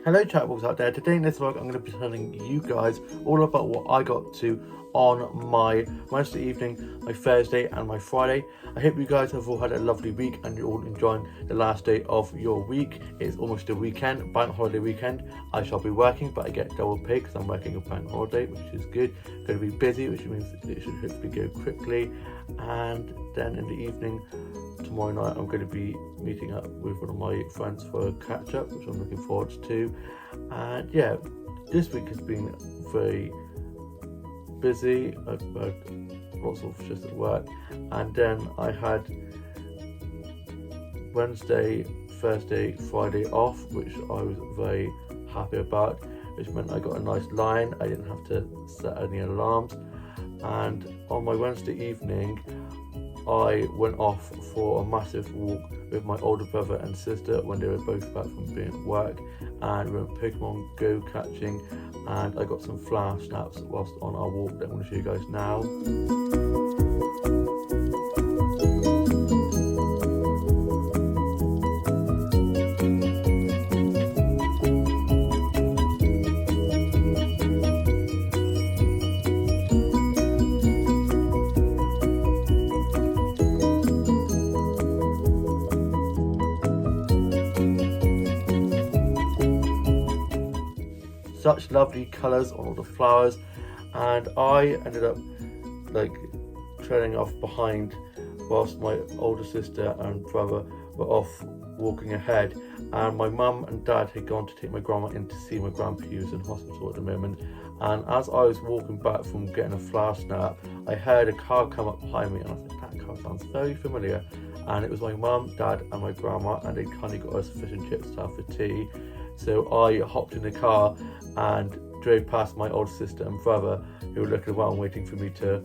Hello chatbox out there. Today in this vlog I'm going to be telling you guys all about what I got to on my Wednesday evening, my Thursday and my Friday. I hope you guys have all had a lovely week and you're all enjoying the last day of your week. It's almost a weekend, bank holiday weekend. I shall be working, but I get double pay because I'm working a bank holiday, which is good. Going to be busy, which means it should hopefully go quickly. And then in the evening, tomorrow night, I'm going to be meeting up with one of my friends for a catch up, which I'm looking forward to. And yeah, this week has been very busy. I've had lots of shifts at work, and then I had Wednesday, Thursday, Friday off, which I was very happy about, which meant I got a nice line. I didn't have to set any alarms. And on my Wednesday evening, I went off for a massive walk with my older brother and sister when they were both back from being at work, and we went Pokemon Go catching, and I got some flower snaps whilst on our walk that I'm going to show you guys now. Such lovely colours on all the flowers, and I ended up like trailing off behind whilst my older sister and brother were off walking ahead, and my mum and dad had gone to take my grandma in to see my grandpa, who's in hospital at the moment. And as I was walking back from getting a flower snap, I heard a car come up behind me, and I was like, that car sounds very familiar. And it was my mum, dad and my grandma, and they kindly got us fish and chips to have for tea. So I hopped in the car and drove past my older sister and brother, who were looking around waiting for me to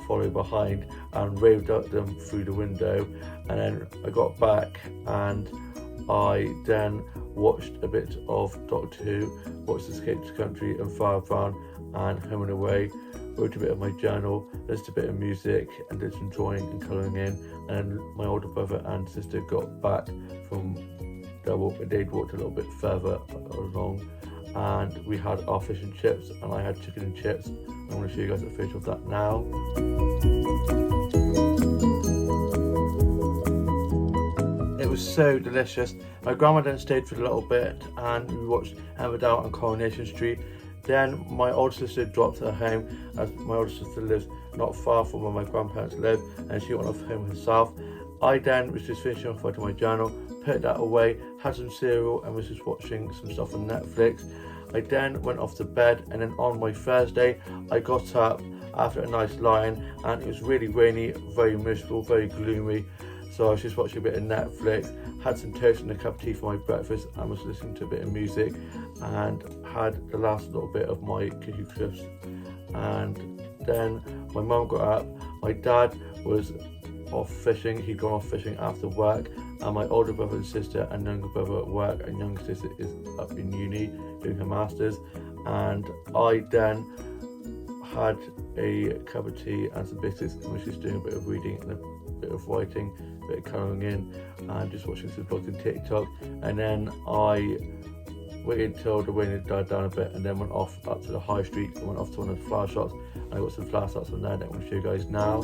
follow behind, and waved at them through the window. And then I got back and I then watched a bit of Doctor Who, watched Escape to Country and Farrah Brown and Home and Away, wrote a bit of my journal, listened to a bit of music and did some drawing and colouring in. And my older brother and sister got back from their walk, but they'd walked a little bit further along, and we had our fish and chips, and I had chicken and chips. I'm going to show you guys a photo of that now. It was so delicious. My grandma then stayed for a little bit and we watched Emmerdale and Coronation Street. Then my older sister dropped her home, as my older sister lives not far from where my grandparents live, and she went off home herself. I then was just finishing off writing my journal, put that away, had some cereal and was just watching some stuff on Netflix. I then went off to bed, and then on my Thursday I got up after a nice lie-in, and it was really rainy, very miserable, very gloomy. So I was just watching a bit of Netflix, had some toast and a cup of tea for my breakfast, and was listening to a bit of music, and had the last little bit of my Cookie Crisps. And then my mum got up, my dad was off fishing, he'd gone off fishing after work, and my older brother and sister and younger brother at work, and younger sister is up in uni doing her masters. And I then had a cup of tea and some biscuits, and was just doing a bit of reading and a bit of writing, a bit of colouring in, and just watching some vlogs on TikTok. And then I waited till the rain had died down a bit, and then went off up to the high street and went off to one of the flower shops, and I got some flower shops from there that I'm going to show you guys now.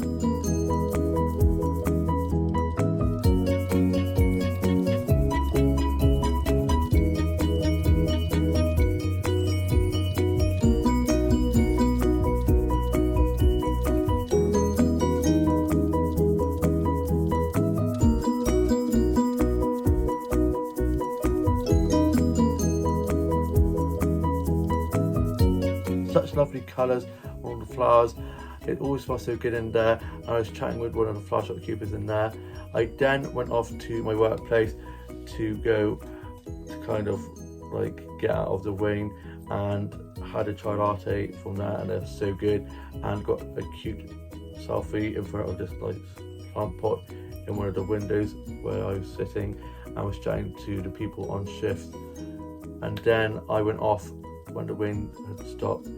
Such lovely colours on all the flowers. It always smells so good in there, and I was chatting with one of the flower shop keepers in there. I then went off to my workplace to go to kind of like get out of the rain, and had a chai latte from there, and it was so good, and got a cute selfie in front of this like plant pot in one of the windows where I was sitting, and was chatting to the people on shift. And then I went off when the rain had stopped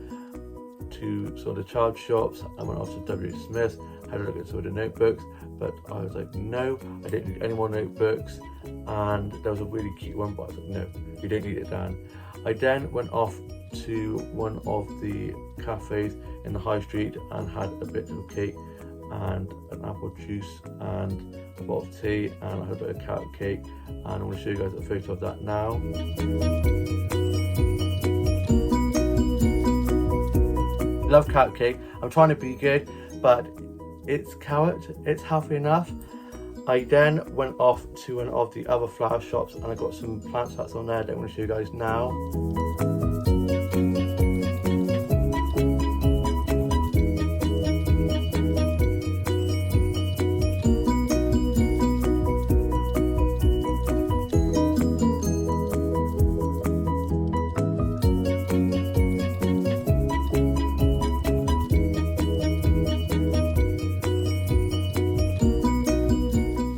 to sort of child shops. I went off to W. Smith's, had a look at some of the notebooks, but I was like, no, I don't need any more notebooks. And there was a really cute one, but I was like, no, you don't need it, Dan. I then went off to one of the cafes in the high street and had a bit of cake and an apple juice and a bottle of tea, and I had a bit of carrot cake, and I'm going to show you guys a photo of that now. Love carrot cake. I'm trying to be good, but it's carrot, it's healthy enough. I then went off to one of the other flower shops and I got some plant sets on there that I'm going to show you guys now.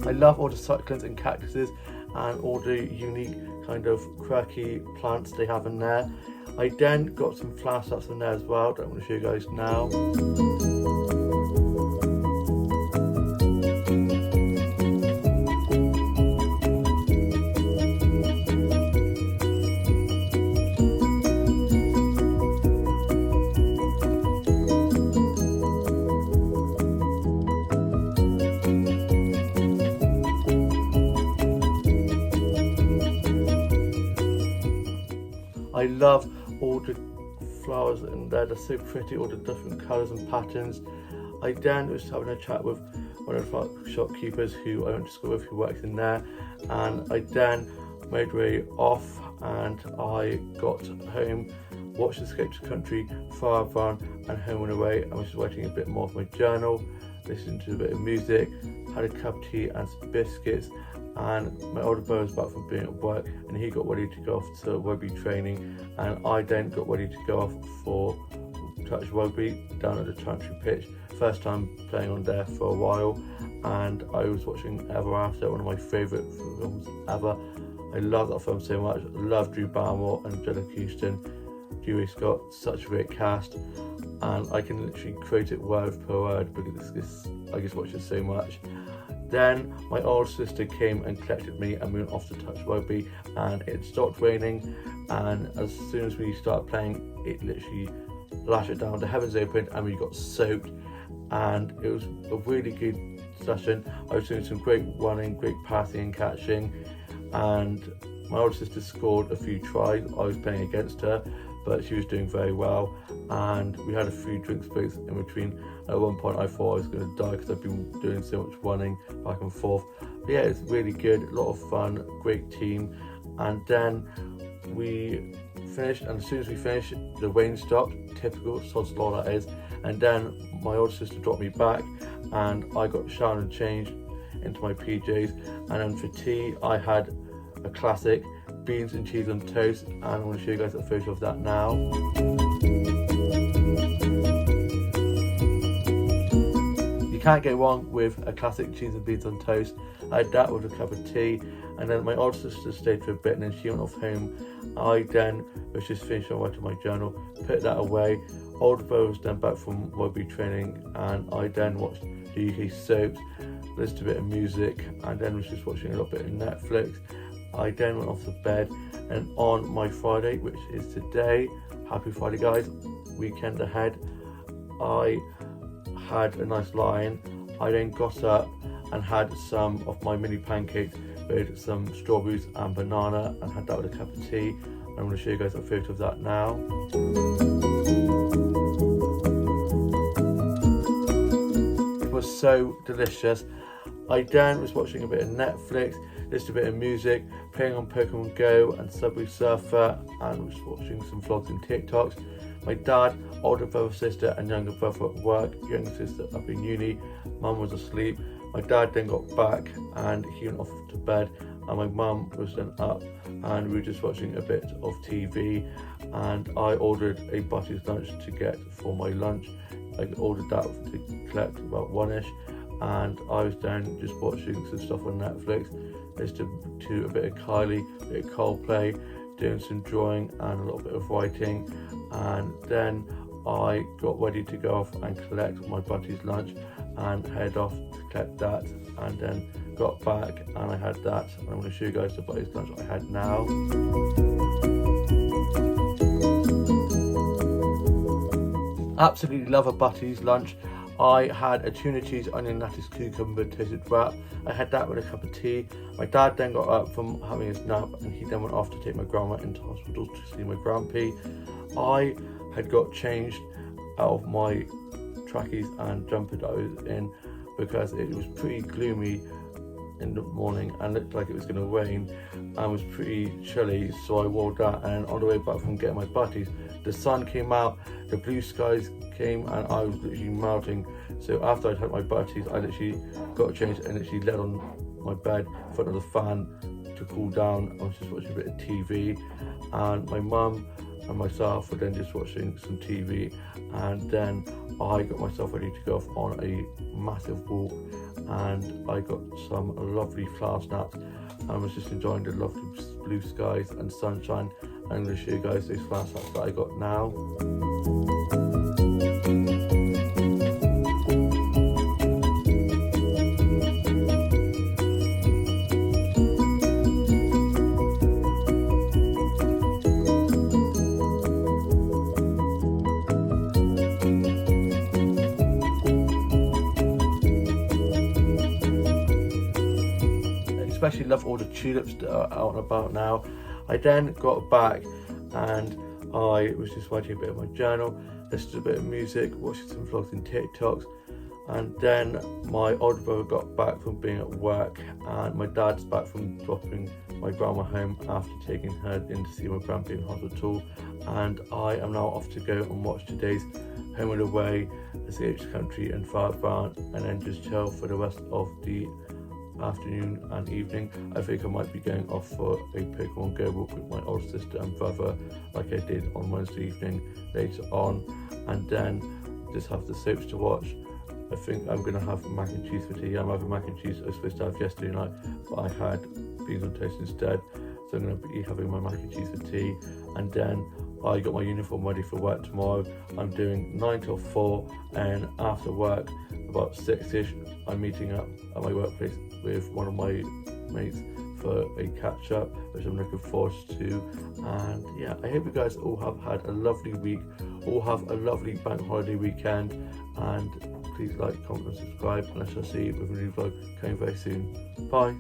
I love all the succulents and cactuses and all the unique kind of quirky plants they have in there. I then got some flower sets in there as well that I'm going to show you guys now. I love all the flowers in there, they're so pretty, all the different colours and patterns. I then was having a chat with one of the shopkeepers who I went to school with, who works in there, and I then made way off and I got home, watched Escape to Country, Fire Run and Home and Away. I was just writing a bit more of my journal, listening to a bit of music, had a cup of tea and some biscuits, and my older brother was back from being at work and he got ready to go off to rugby training, and I then got ready to go off for touch rugby down at the Chantry pitch. First time playing on there for a while, and I was watching Ever After, one of my favourite films ever. I love that film so much. I love Drew Barrymore and Angelica Houston, Dewey Scott, such a great cast, and I can literally quote it word per word because I just watch it so much. Then my older sister came and collected me and we went off to touch rugby, and it stopped raining, and as soon as we started playing it literally lashed it down, the heavens opened and we got soaked, and it was a really good session. I was doing some great running, great passing and catching, and my older sister scored a few tries. I was playing against her, but she was doing very well, and we had a few drinks breaks in between. At one point I thought I was going to die because I've been doing so much running back and forth. But yeah, it's really good, a lot of fun, great team. And then we finished, and as soon as we finished the rain stopped, typical sod's law that is, and then my older sister dropped me back and I got showered and changed into my PJs, and then for tea I had a classic beans and cheese on toast, and I'm going to show you guys a photo of that now. You can't go wrong with a classic cheese and beans on toast. I had that with a cup of tea, and then my older sister stayed for a bit and then she went off home. I then was just finishing writing my journal, put that away. Older brother was then back from rugby training, and I then watched the UK soaps, listened to a bit of music, and then was just watching a little bit of Netflix. I then went off to bed, and on my Friday, which is today, happy Friday guys, weekend ahead, I had a nice lie-in. I then got up and had some of my mini pancakes with some strawberries and banana, and had that with a cup of tea. I'm going to show you guys a photo of that now. It was so delicious. I then was watching a bit of Netflix, listened to a bit of music, playing on Pokemon Go and Subway Surfer, and was watching some vlogs and TikToks. My dad, older brother, sister and younger brother at work, younger sister up in uni, mum was asleep. My dad then got back and he went off to bed, and my mum was then up, and we were just watching a bit of TV, and I ordered a Butty's lunch to get for my lunch. I ordered that to collect about 1ish, and I was then just watching some stuff on Netflix, listening to a bit of Kylie, a bit of Coldplay, doing some drawing and a little bit of writing, and then I got ready to go off and collect my Butty's lunch, and head off to collect that, and then got back and I had that, and I'm going to show you guys the Butties lunch I had now. Absolutely love a Butties lunch. I had a tuna cheese, onion, lettuce, cucumber toasted wrap. I had that with a cup of tea. My dad then got up from having his nap and he then went off to take my grandma into hospital to see my grandpa. I had got changed out of my trackies and jumper that I was in because it was pretty gloomy in the morning and looked like it was going to rain and was pretty chilly, so I wore that, and on the way back from getting my Butties, the sun came out, the blue skies came, and I was literally melting. So after I'd had my Butties, I literally got changed and literally laid on my bed in front of the fan to cool down. I was just watching a bit of TV, and my mum and myself were then just watching some TV, and then I got myself ready to go off on a massive walk, and I got some lovely flower snaps and was just enjoying the lovely blue skies and sunshine. I'm going to show you guys those flower snaps that I got now. Especially love all the tulips that are out and about now. I then got back and I was just writing a bit of my journal, listening to a bit of music, watching some vlogs and TikToks, and then my older brother got back from being at work, and my dad's back from dropping my grandma home after taking her in to see my grandpa in hospital, and I am now off to go and watch today's Home and Away, SH Country and Father Brown, and then just chill for the rest of the afternoon and evening. I think I might be going off for a Pokemon Go walk with my older sister and brother like I did on Wednesday evening later on, and then just have the soaps to watch. I think I'm going to have mac and cheese for tea. I'm having mac and cheese I was supposed to have yesterday night, but I had beans on toast instead, so I'm going to be having my mac and cheese for tea. And then I got my uniform ready for work tomorrow. I'm doing 9 till 4, and after work about 6ish I'm meeting up at my workplace with one of my mates for a catch up, which I'm looking forward to. And yeah, I hope you guys all have had a lovely week, all have a lovely bank holiday weekend, and please like, comment and subscribe, and I shall see you with a new vlog coming very soon. Bye.